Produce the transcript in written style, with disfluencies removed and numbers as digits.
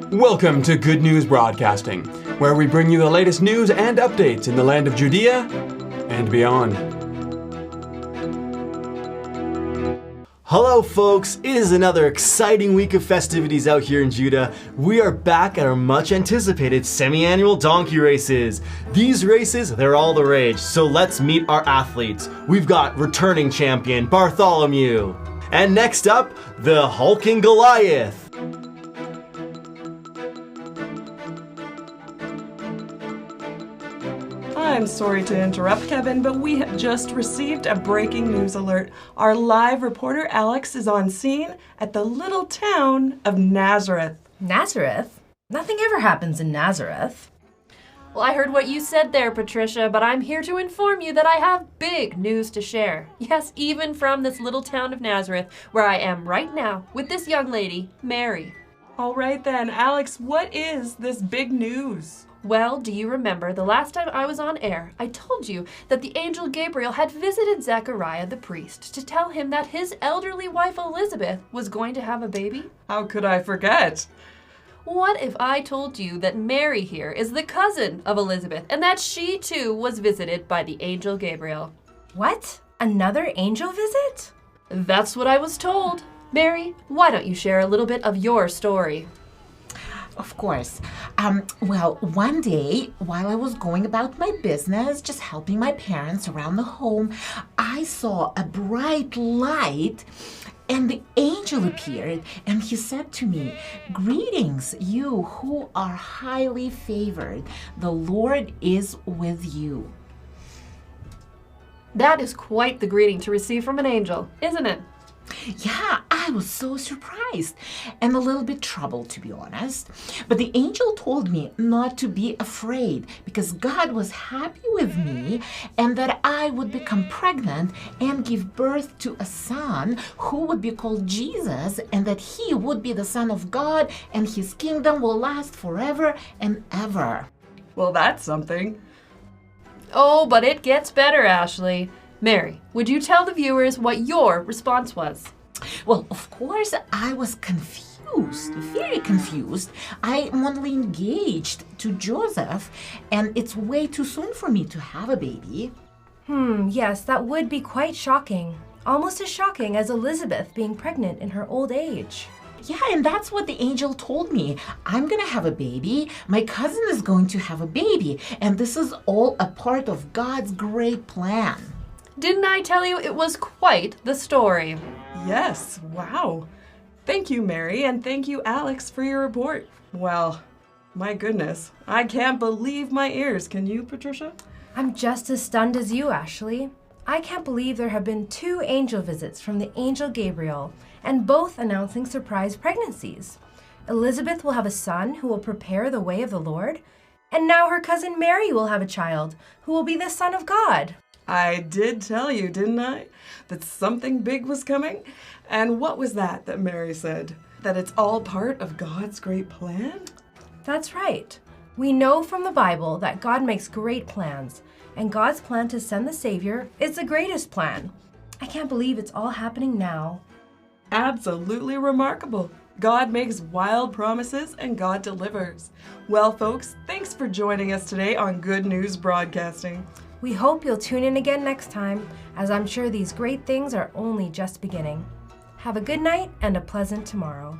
Welcome to Good News Broadcasting, where we bring you the latest news and updates in the land of Judea and beyond. Hello folks, it is another exciting week of festivities out here in Judah. We are back at our much anticipated semi-annual donkey races. These races, they're all the rage, so let's meet our athletes. We've got returning champion Bartholomew. And next up, the hulking Goliath. I'm sorry to interrupt, Kevin, but we have just received a breaking news alert. Our live reporter, Alex, is on scene at the little town of Nazareth. Nazareth? Nothing ever happens in Nazareth. Well, I heard what you said there, Patricia, but I'm here to inform you that I have big news to share. Yes, even from this little town of Nazareth, where I am right now with this young lady, Mary. All right then, Alex, what is this big news? Well, do you remember the last time I was on air, I told you that the angel Gabriel had visited Zechariah the priest to tell him that his elderly wife Elizabeth was going to have a baby? How could I forget? What if I told you that Mary here is the cousin of Elizabeth and that she too was visited by the angel Gabriel? What? Another angel visit? That's what I was told. Mary, why don't you share a little bit of your story? Of course. Well, one day, while I was going about my business, just helping my parents around the home, I saw a bright light and the angel appeared and he said to me, "Greetings, you who are highly favored. The Lord is with you." That is quite the greeting to receive from an angel, isn't it? Yeah, I was so surprised and a little bit troubled, to be honest. But the angel told me not to be afraid because God was happy with me and that I would become pregnant and give birth to a son who would be called Jesus and that he would be the Son of God and his kingdom will last forever and ever. Well, that's something. Oh, but it gets better, Ashley. Mary, would you tell the viewers what your response was? Well, of course, I was confused, very confused. I'm only engaged to Joseph, and it's way too soon for me to have a baby. Yes, that would be quite shocking. Almost as shocking as Elizabeth being pregnant in her old age. Yeah, and that's what the angel told me. I'm gonna have a baby, my cousin is going to have a baby, and this is all a part of God's great plan. Didn't I tell you it was quite the story? Yes, wow. Thank you, Mary, and thank you, Alex, for your report. Well, my goodness, I can't believe my ears. Can you, Patricia? I'm just as stunned as you, Ashley. I can't believe there have been 2 angel visits from the angel Gabriel, and both announcing surprise pregnancies. Elizabeth will have a son who will prepare the way of the Lord, and now her cousin Mary will have a child who will be the Son of God. I did tell you, didn't I, that something big was coming? And what was that Mary said? That it's all part of God's great plan? That's right. We know from the Bible that God makes great plans, and God's plan to send the Savior is the greatest plan. I can't believe it's all happening now. Absolutely remarkable. God makes wild promises and God delivers. Well, folks, thanks for joining us today on Good News Broadcasting. We hope you'll tune in again next time, as I'm sure these great things are only just beginning. Have a good night and a pleasant tomorrow.